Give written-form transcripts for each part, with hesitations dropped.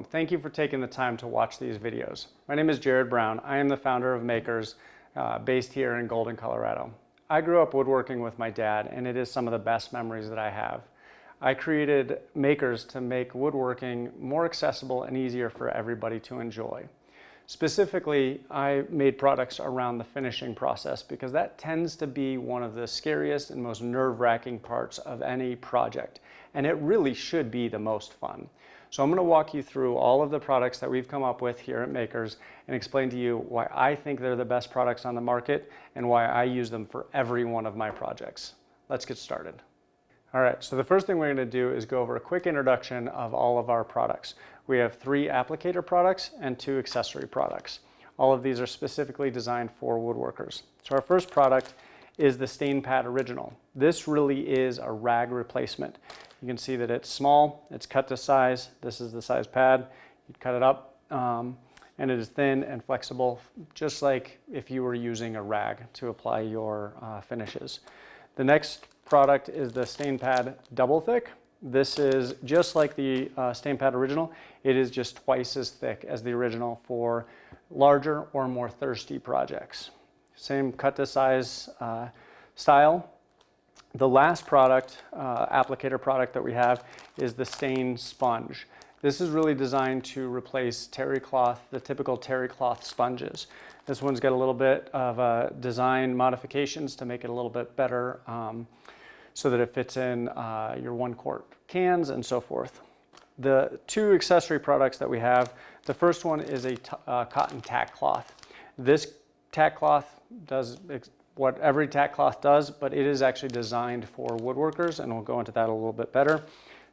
thank you for taking the time to watch these videos. My name is Jared Brown. I am the founder of MaKRS, based here in Golden, Colorado. I grew up woodworking with my dad, and it is some of the best memories that I have. I created MaKRS to make woodworking more accessible and easier for everybody to enjoy. Specifically, I made products around the finishing process because that tends to be one of the scariest and most nerve-wracking parts of any project, and it really should be the most fun. So I'm going to walk you through all of the products that we've come up with here at MaKRS and explain to you why I think they're the best products on the market and why I use them for every one of my projects. Let's get started. All right, so the first thing we're going to do is go over a quick introduction of all of our products. We have 3 applicator products and 2 accessory products. All of these are specifically designed for woodworkers. So our first product is the Stain Pad Original. This really is a rag replacement. You can see that it's small, it's cut to size. This is the size pad. You cut it up, and it is thin and flexible, just like if you were using a rag to apply your finishes. The next product is the Stain Pad Double Thick. This is just like the Stain Pad Original. It is just twice as thick as the original for larger or more thirsty projects. Same cut to size style. The last product, applicator product that we have, is the Stain Sponge. This is really designed to replace terry cloth, the typical terry cloth sponges. This one's got a little bit of design modifications to make it a little bit better so that it fits in your 1-quart cans and so forth. The 2 accessory products that we have, the first one is a cotton tack cloth. This tack cloth does what every tack cloth does, but it is actually designed for woodworkers, and we'll go into that a little bit better.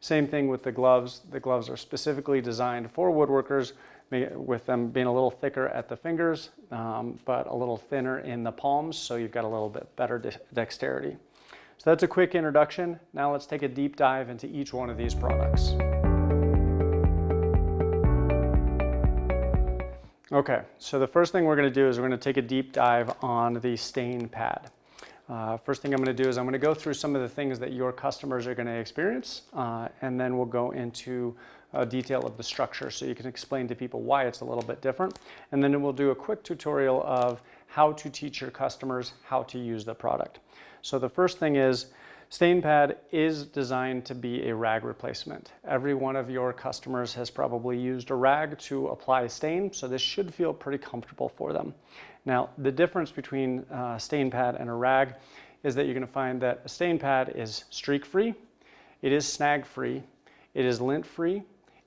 Same thing with the gloves. The gloves are specifically designed for woodworkers, with them being a little thicker at the fingers, but a little thinner in the palms, so you've got a little bit better dexterity. So that's a quick introduction. Now let's take a deep dive into each one of these products. Okay, so the first thing we're going to do is we're going to take a deep dive on the Stain Pad. First thing I'm going to do is I'm going to go through some of the things that your customers are going to experience, and then we'll go into detail of the structure so you can explain to people why it's a little bit different. And then we'll do a quick tutorial of how to teach your customers how to use the product. So the first thing is, Stain Pad is designed to be a rag replacement. Every one of your customers has probably used a rag to apply stain, so this should feel pretty comfortable for them. Now, the difference between a Stain Pad and a rag is that you're going to find that a Stain Pad is streak-free, it is snag-free, it is lint-free,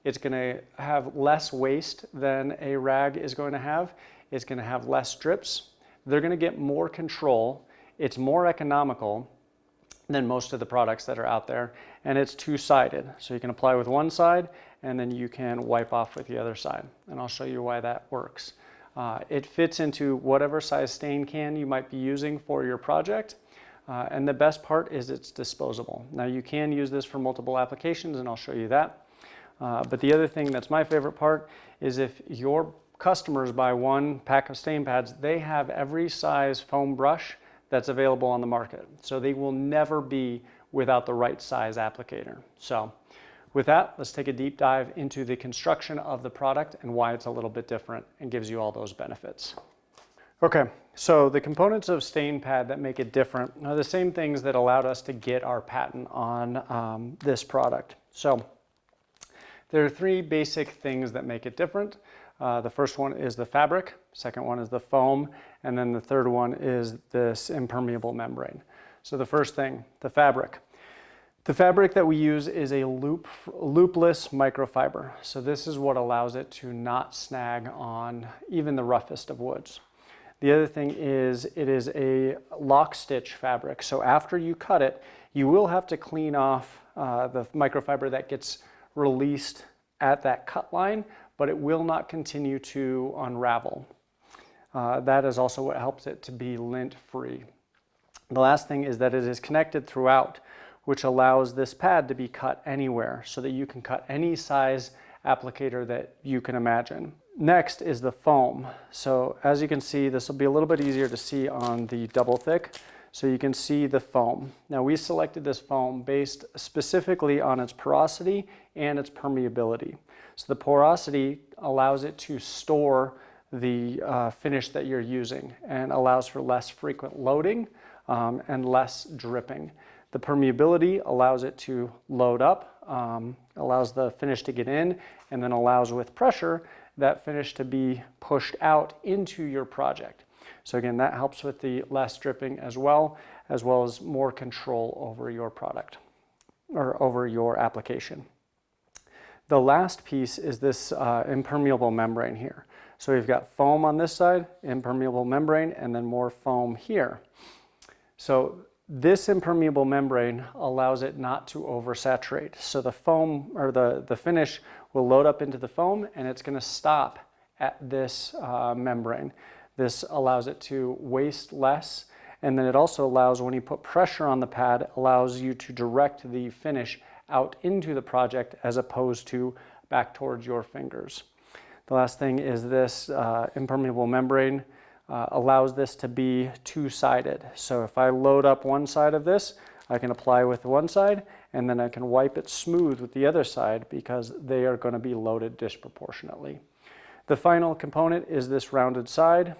it's going to have less waste than a rag is going to have, it's going to have less strips, they're going to get more control, it's more economical than most of the products that are out there, and it's 2-sided. So you can apply with one side, and then you can wipe off with the other side. And I'll show you why that works. It fits into whatever size stain can you might be using for your project. And the best part is it's disposable. Now you can use this for multiple applications, and I'll show you that. But the other thing that's my favorite part is if your customers buy 1 pack of stain pads, they have every size foam brush that's available on the market. So they will never be without the right size applicator. So with that, let's take a deep dive into the construction of the product and why it's a little bit different and gives you all those benefits. Okay, so the components of Stain Pad that make it different are the same things that allowed us to get our patent on this product. So there are 3 basic things that make it different. The first one is the fabric, second one is the foam, and then the third one is this impermeable membrane. So the first thing, the fabric. The fabric that we use is a loopless microfiber. So this is what allows it to not snag on even the roughest of woods. The other thing is it is a lock stitch fabric. So after you cut it, you will have to clean off the microfiber that gets released at that cut line, but it will not continue to unravel. That is also what helps it to be lint-free. The last thing is that it is connected throughout, which allows this pad to be cut anywhere so that you can cut any size applicator that you can imagine. Next is the foam. So as you can see, this will be a little bit easier to see on the double thick. So you can see the foam. Now we selected this foam based specifically on its porosity and its permeability. So the porosity allows it to store the finish that you're using and allows for less frequent loading and less dripping. The permeability allows it to load up, allows the finish to get in, and then allows with pressure that finish to be pushed out into your project. So again, that helps with the less dripping as well as more control over your product or over your application. The last piece is this impermeable membrane here. So we've got foam on this side, impermeable membrane, and then more foam here. So this impermeable membrane allows it not to oversaturate. So the foam or the finish will load up into the foam and it's going to stop at this membrane. This allows it to waste less, and then it also allows, when you put pressure on the pad, allows you to direct the finish out into the project as opposed to back towards your fingers. The last thing is this impermeable membrane allows this to be two-sided. So if I load up one side of this, I can apply with one side and then I can wipe it smooth with the other side because they are going to be loaded disproportionately. The final component is this rounded side.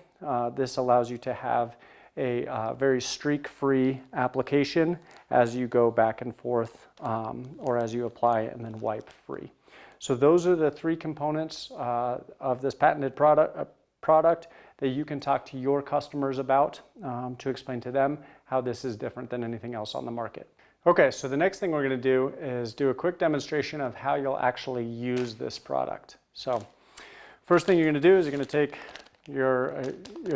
This allows you to have a very streak-free application as you go back and forth or as you apply and then wipe free. So those are the three components of this patented product that you can talk to your customers about to explain to them how this is different than anything else on the market. Okay, so the next thing we're going to do is do a quick demonstration of how you'll actually use this product. So first thing you're going to do is you're going to take your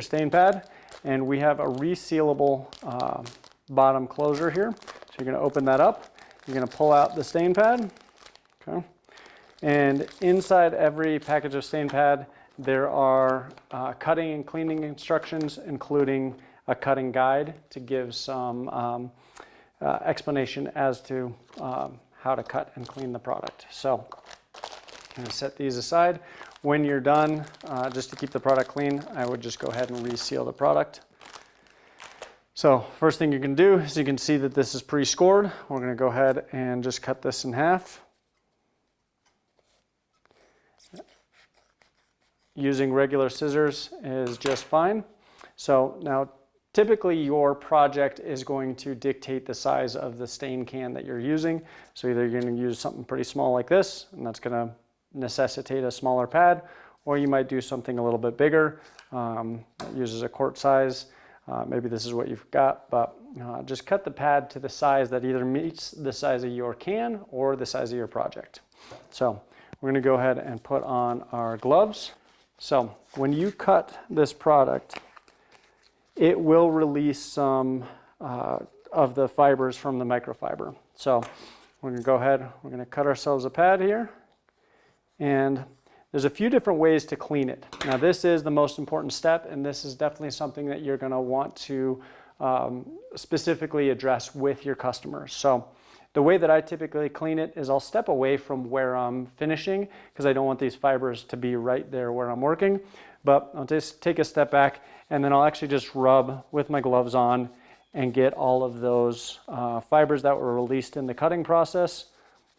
stain pad, and we have a resealable bottom closure here. So you're going to open that up. You're going to pull out the stain pad. Okay. And inside every package of stain pad, there are cutting and cleaning instructions, including a cutting guide to give some explanation as to how to cut and clean the product. So I'm going to set these aside. When you're done, just to keep the product clean, I would just go ahead and reseal the product. So first thing you can do is you can see that this is pre-scored. We're going to go ahead and just cut this in half. Using regular scissors is just fine. So now typically your project is going to dictate the size of the stain can that you're using. So either you're going to use something pretty small like this, and that's going to necessitate a smaller pad, or you might do something a little bit bigger that uses a quart size. Maybe this is what you've got, but just cut the pad to the size that either meets the size of your can or the size of your project. So we're going to go ahead and put on our gloves. So when you cut this product, it will release some of the fibers from the microfiber. So we're going to go ahead, we're going to cut ourselves a pad here. And there's a few different ways to clean it. Now this is the most important step, and this is definitely something that you're going to want to specifically address with your customers. So the way that I typically clean it is I'll step away from where I'm finishing because I don't want these fibers to be right there where I'm working. But I'll just take a step back and then I'll actually just rub with my gloves on and get all of those fibers that were released in the cutting process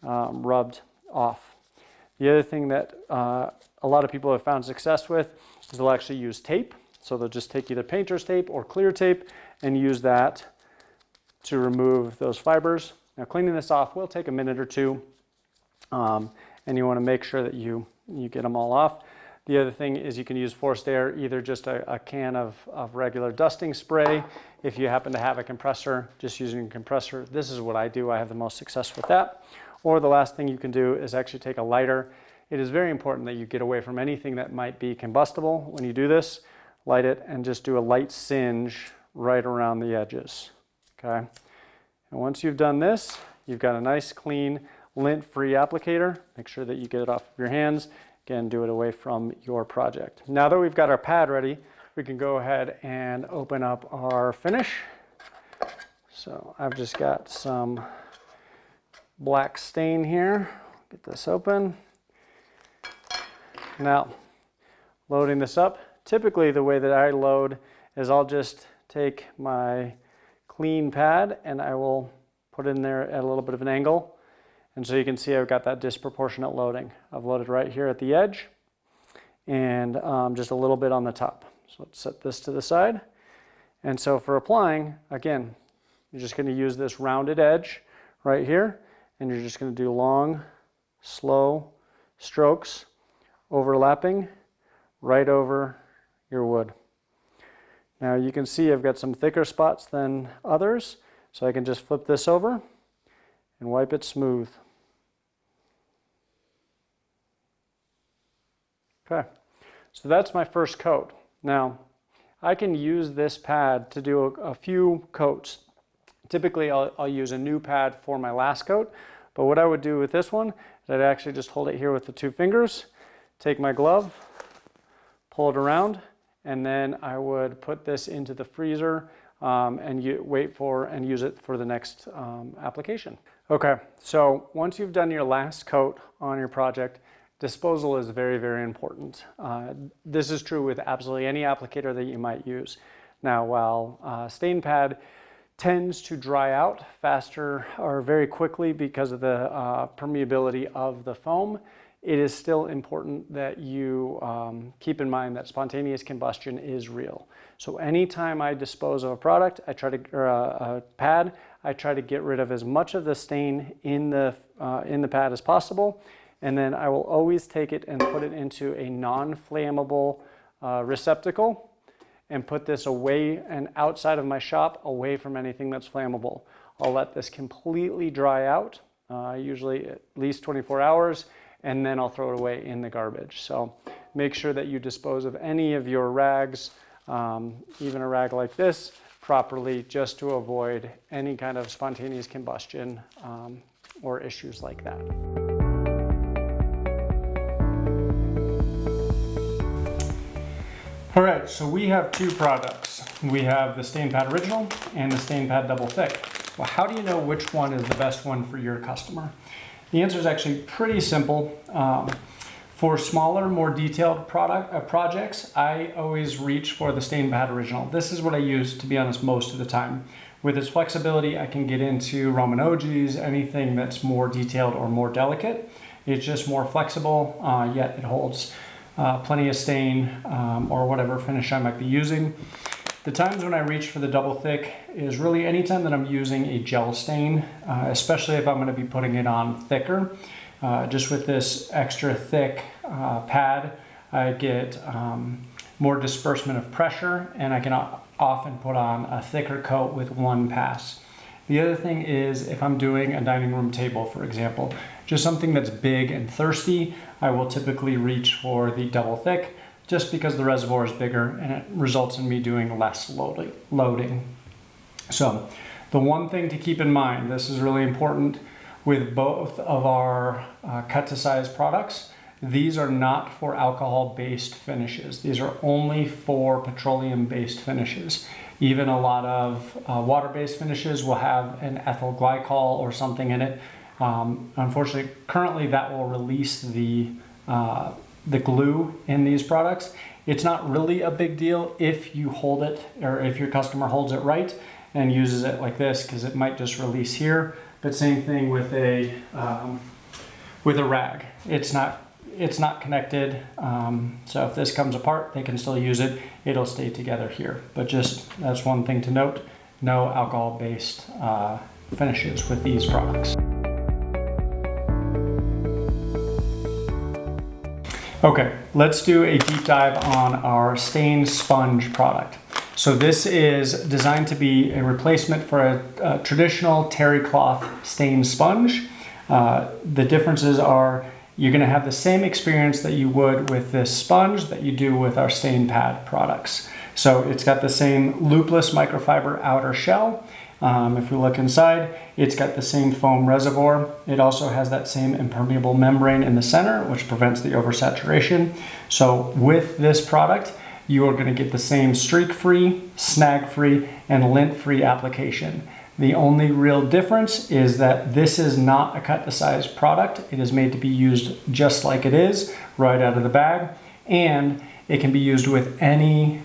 rubbed off. The other thing that a lot of people have found success with is they'll actually use tape. So they'll just take either painter's tape or clear tape and use that to remove those fibers. Now cleaning this off will take a minute or two, and you want to make sure that you get them all off. The other thing is you can use forced air, either just a can of regular dusting spray. If you happen to have a compressor, just using a compressor. This is what I do. I have the most success with that. Or the last thing you can do is actually take a lighter. It is very important that you get away from anything that might be combustible when you do this. Light it and just do a light singe right around the edges. Okay. And once you've done this, you've got a nice, clean, lint-free applicator. Make sure that you get it off of your hands. Again, do it away from your project. Now that we've got our pad ready, we can go ahead and open up our finish. So I've just got some black stain here. Get this open. Now, loading this up. Typically the way that I load is I'll just take my clean pad, and I will put it in there at a little bit of an angle. And so you can see I've got that disproportionate loading. I've loaded right here at the edge and just a little bit on the top. So let's set this to the side. And so for applying, again, you're just going to use this rounded edge right here, and you're just going to do long, slow strokes, overlapping right over your wood. Now you can see I've got some thicker spots than others, so I can just flip this over and wipe it smooth. Okay, so that's my first coat. Now, I can use this pad to do a few coats. Typically, I'll use a new pad for my last coat, but what I would do with this one is I'd actually just hold it here with the 2 fingers, take my glove, pull it around, and then I would put this into the freezer and wait for and use it for the next application. Okay, so once you've done your last coat on your project, disposal is very, very important. This is true with absolutely any applicator that you might use. Now, while stain pad tends to dry out faster or very quickly because of the permeability of the foam, it is still important that you keep in mind that spontaneous combustion is real. So anytime I dispose of a product, or a pad, I try to get rid of as much of the stain in the pad as possible. And then I will always take it and put it into a non-flammable receptacle and put this away and outside of my shop, away from anything that's flammable. I'll let this completely dry out, usually at least 24 hours, and then I'll throw it away in the garbage. So make sure that you dispose of any of your rags, even a rag like this, properly, just to avoid any kind of spontaneous combustion or issues like that. All right, so we have 2 products. We have the Stain Pad Original and the Stain Pad Double Thick. Well, how do you know which one is the best one for your customer? The answer is actually pretty simple. For smaller, more detailed projects, I always reach for the Stain Pad Original. This is what I use, to be honest, most of the time. With its flexibility, I can get into Roman OGs, anything that's more detailed or more delicate. It's just more flexible, yet it holds plenty of stain or whatever finish I might be using. The times when I reach for the Double Thick is really anytime that I'm using a gel stain, especially if I'm going to be putting it on thicker. Just with this extra thick pad, I get more disbursement of pressure, and I can often put on a thicker coat with one pass. The other thing is if I'm doing a dining room table, for example, just something that's big and thirsty, I will typically reach for the Double Thick just because the reservoir is bigger and it results in me doing less loading. So the one thing to keep in mind, this is really important with both of our cut to size products, these are not for alcohol-based finishes. These are only for petroleum-based finishes. Even a lot of water-based finishes will have an ethyl glycol or something in it. Unfortunately, currently that will release the glue in these products. It's not really a big deal if you hold it, or if your customer holds it right and uses it like this, because it might just release here. But same thing with a rag. It's not connected, so if this comes apart, they can still use it. It'll stay together here. But just that's one thing to note: no alcohol-based finishes with these products. Okay, let's do a deep dive on our stain sponge product. So this is designed to be a replacement for a traditional terry cloth stain sponge. The differences are you're going to have the same experience that you would with this sponge that you do with our stain pad products. So it's got the same loopless microfiber outer shell. If we look inside, it's got the same foam reservoir. It also has that same impermeable membrane in the center, which prevents the oversaturation. So with this product, you are going to get the same streak-free, snag-free, and lint-free application. The only real difference is that this is not a cut-to-size product. It is made to be used just like it is, right out of the bag, and it can be used with any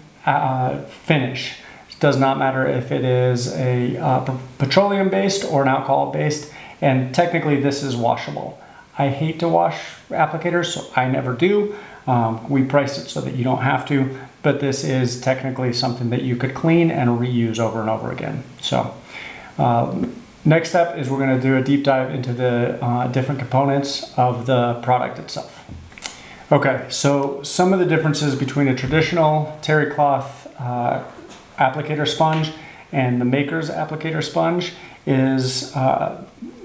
finish. Does not matter if it is a petroleum-based or an alcohol-based, and technically this is washable. I hate to wash applicators, so I never do. We price it so that you don't have to, but this is technically something that you could clean and reuse over and over again. So next step is we're going to do a deep dive into the different components of the product itself. Okay, so some of the differences between a traditional terry cloth applicator sponge and the MaKRS applicator sponge is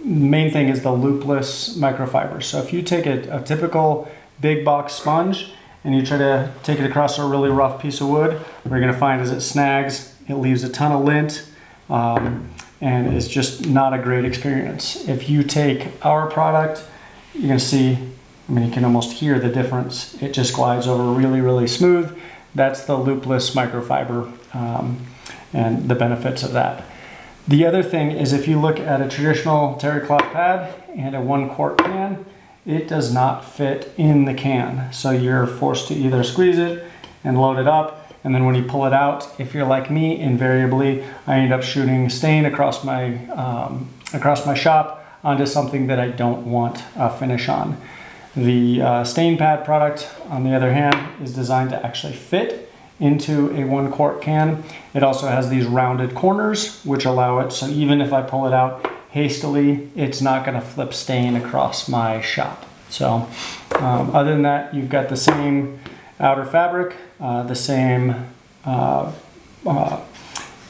main thing is the loopless microfiber. So if you take a typical big box sponge and you try to take it across a really rough piece of wood, what you're going to find is it snags, it leaves a ton of lint, and it's just not a great experience. If you take our product, you're going to see, I mean, you can almost hear the difference. It just glides over really, really smooth. That's the loopless microfiber and the benefits of that. The other thing is if you look at a traditional terry cloth pad and a 1 quart can, it does not fit in the can. So you're forced to either squeeze it and load it up, and then when you pull it out, if you're like me, invariably I end up shooting stain across my shop onto something that I don't want a finish on. The stain pad product, on the other hand, is designed to actually fit into a 1 quart can. It also has these rounded corners which allow it, so even if I pull it out hastily, it's not going to flip stain across my shop. So other than that, you've got the same outer fabric, the same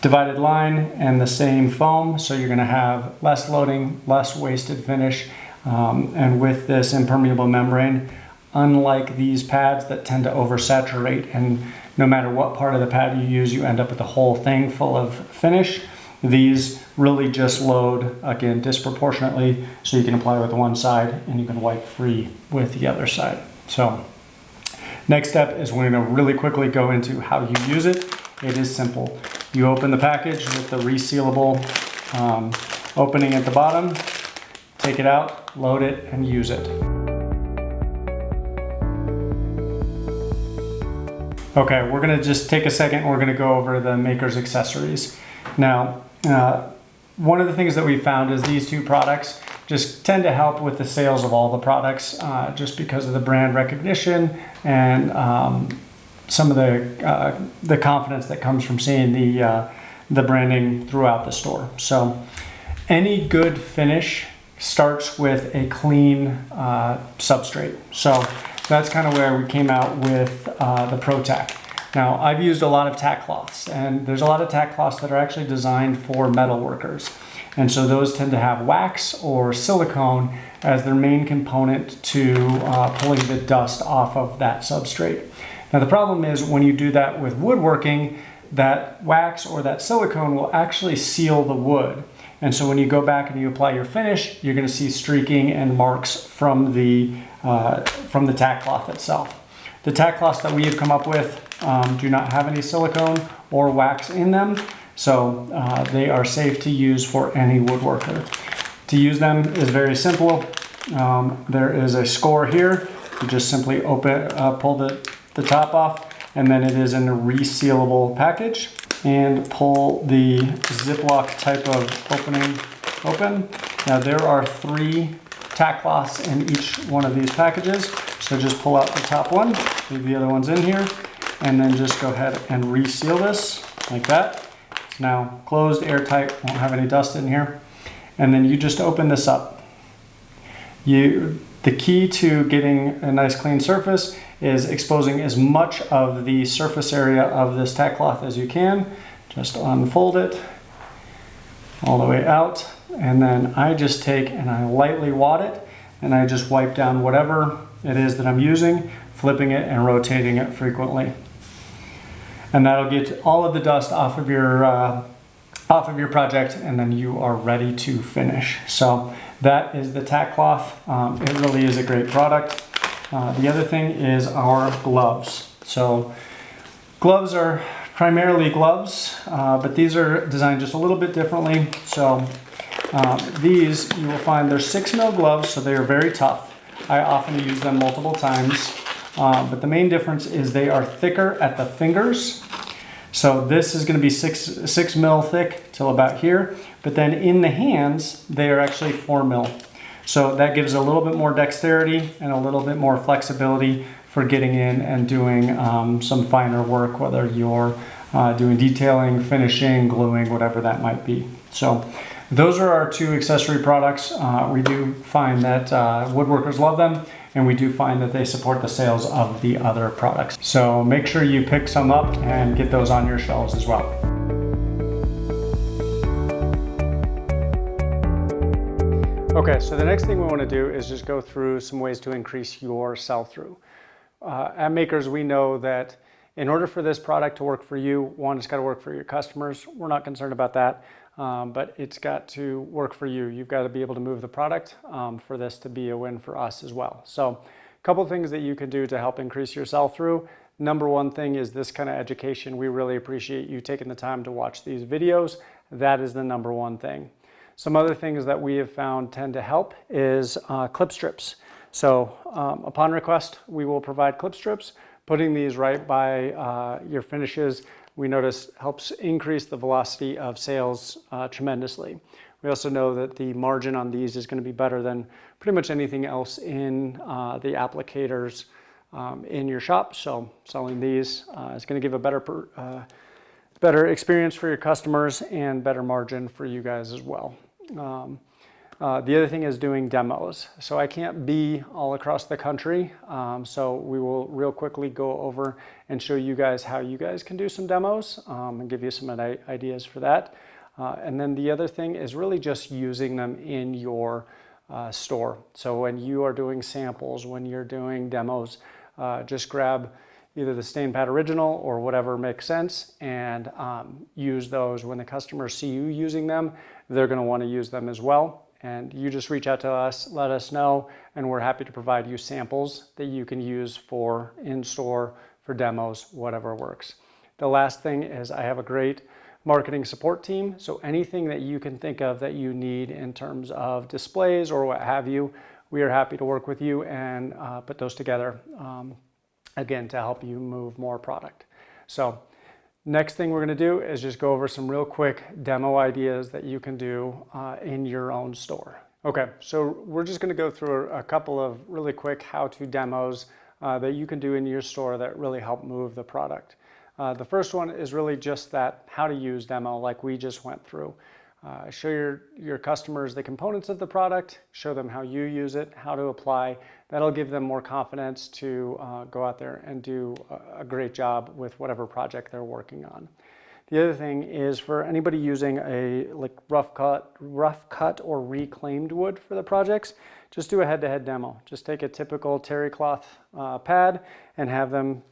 divided line, and the same foam, so you're going to have less loading, less wasted finish, and with this impermeable membrane, unlike these pads that tend to oversaturate, and no matter what part of the pad you use, you end up with the whole thing full of finish. These really just load, again, disproportionately, so you can apply with one side and you can wipe free with the other side. So next step is we're going to really quickly go into how you use it. It is simple. You open the package with the resealable opening at the bottom, take it out, load it, and use it. Okay, we're gonna just take a second, we're gonna go over the MaKRS accessories. Now, one of the things that we found is these two products just tend to help with the sales of all the products just because of the brand recognition and some of the confidence that comes from seeing the branding throughout the store. So any good finish starts with a clean substrate. So that's kind of where we came out with the Pro Tack. Now, I've used a lot of tack cloths, and there's a lot of tack cloths that are actually designed for metal workers. And so those tend to have wax or silicone as their main component to pulling the dust off of that substrate. Now, the problem is when you do that with woodworking, that wax or that silicone will actually seal the wood. And so when you go back and you apply your finish, you're going to see streaking and marks from the tack cloth itself. The tack cloths that we have come up with do not have any silicone or wax in them, so they are safe to use for any woodworker. To use them is very simple. There is a score here. You just simply pull the top off, and then it is in a resealable package, and pull the Ziploc type of opening open. Now there are 3 tack cloths in each one of these packages, so just pull out the top one, leave the other ones in here, and then just go ahead and reseal this like that. It's now closed, airtight, won't have any dust in here. And then you just open this up. The key to getting a nice clean surface is exposing as much of the surface area of this tack cloth as you can. Just unfold it all the way out, and then I just take and I lightly wad it, and I just wipe down whatever it is that I'm using, flipping it and rotating it frequently. And that'll get all of the dust off of your project, and then you are ready to finish. So that is the tack cloth. It really is a great product. The other thing is our gloves. So gloves are primarily gloves, but these are designed just a little bit differently. So these, you will find they're 6mm gloves, so they are very tough. I often use them multiple times, but the main difference is they are thicker at the fingers. So this is going to be six mil thick till about here, but then in the hands, they are actually 4 mil. So that gives a little bit more dexterity and a little bit more flexibility for getting in and doing some finer work, whether you're doing detailing, finishing, gluing, whatever that might be. So those are our 2 accessory products. We do find that woodworkers love them, and we do find that they support the sales of the other products. So make sure you pick some up and get those on your shelves as well. Okay, so the next thing we want to do is just go through some ways to increase your sell-through. At MaKRS, we know that in order for this product to work for you, one, it's got to work for your customers. We're not concerned about that, but it's got to work for you. You've got to be able to move the product for this to be a win for us as well. So a couple things that you can do to help increase your sell-through. Number one thing is this kind of education. We really appreciate you taking the time to watch these videos. That is the number one thing. Some other things that we have found tend to help is clip strips. So upon request, we will provide clip strips. Putting these right by your finishes, we notice helps increase the velocity of sales tremendously. We also know that the margin on these is going to be better than pretty much anything else in the applicators in your shop. So selling these is going to give a better experience for your customers and better margin for you guys as well. The other thing is doing demos. So I can't be all across the country, so we will real quickly go over and show you guys how you guys can do some demos and give you some ideas for that. And then the other thing is really just using them in your store. So when you are doing samples, when you're doing demos, just grab either the stain pad original or whatever makes sense and use those. When the customers see you using them, they're going to want to use them as well. And you just reach out to us, let us know, and we're happy to provide you samples that you can use for in-store, for demos, whatever works. The last thing is I have a great marketing support team. So anything that you can think of that you need in terms of displays or what have you, we are happy to work with you and put those together, again, to help you move more product. So next thing we're going to do is just go over some real quick demo ideas that you can do in your own store. Okay, so we're just going to go through a couple of really quick how-to demos that you can do in your store that really help move the product. The first one is really just that how to use demo like we just went through. Show your customers the components of the product, show them how you use it, how to apply. That'll give them more confidence to go out there and do a great job with whatever project they're working on. The other thing is for anybody using a rough cut or reclaimed wood for the projects, just do a head-to-head demo. Just take a typical terry cloth pad and have them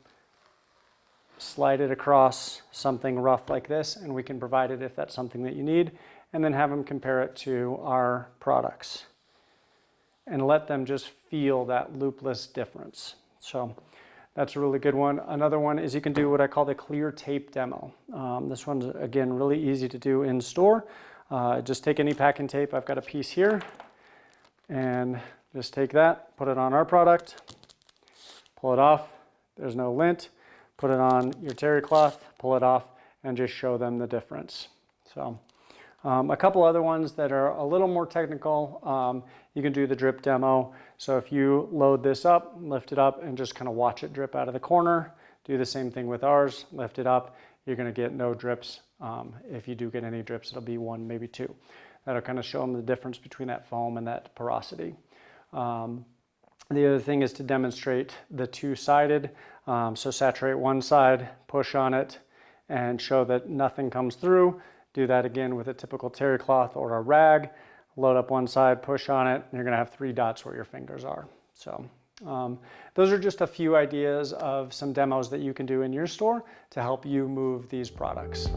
slide it across something rough like this, and we can provide it if that's something that you need, and then have them compare it to our products and let them just feel that loopless difference. So that's a really good one. Another one is you can do what I call the clear tape demo. This one's, again, really easy to do in store. Just take any packing tape. I've got a piece here, and just take that, put it on our product, pull it off. There's no lint. Put it on your terry cloth, pull it off, and just show them the difference. So a couple other ones that are a little more technical, you can do the drip demo. So if you load this up, lift it up, and just kind of watch it drip out of the corner, do the same thing with ours, lift it up, you're going to get no drips. If you do get any drips, it'll be 1, maybe 2. That'll kind of show them the difference between that foam and that porosity. The other thing is to demonstrate the two-sided. So saturate one side, push on it, and show that nothing comes through. Do that again with a typical terry cloth or a rag. Load up one side, push on it, and you're going to have 3 dots where your fingers are. So those are just a few ideas of some demos that you can do in your store to help you move these products.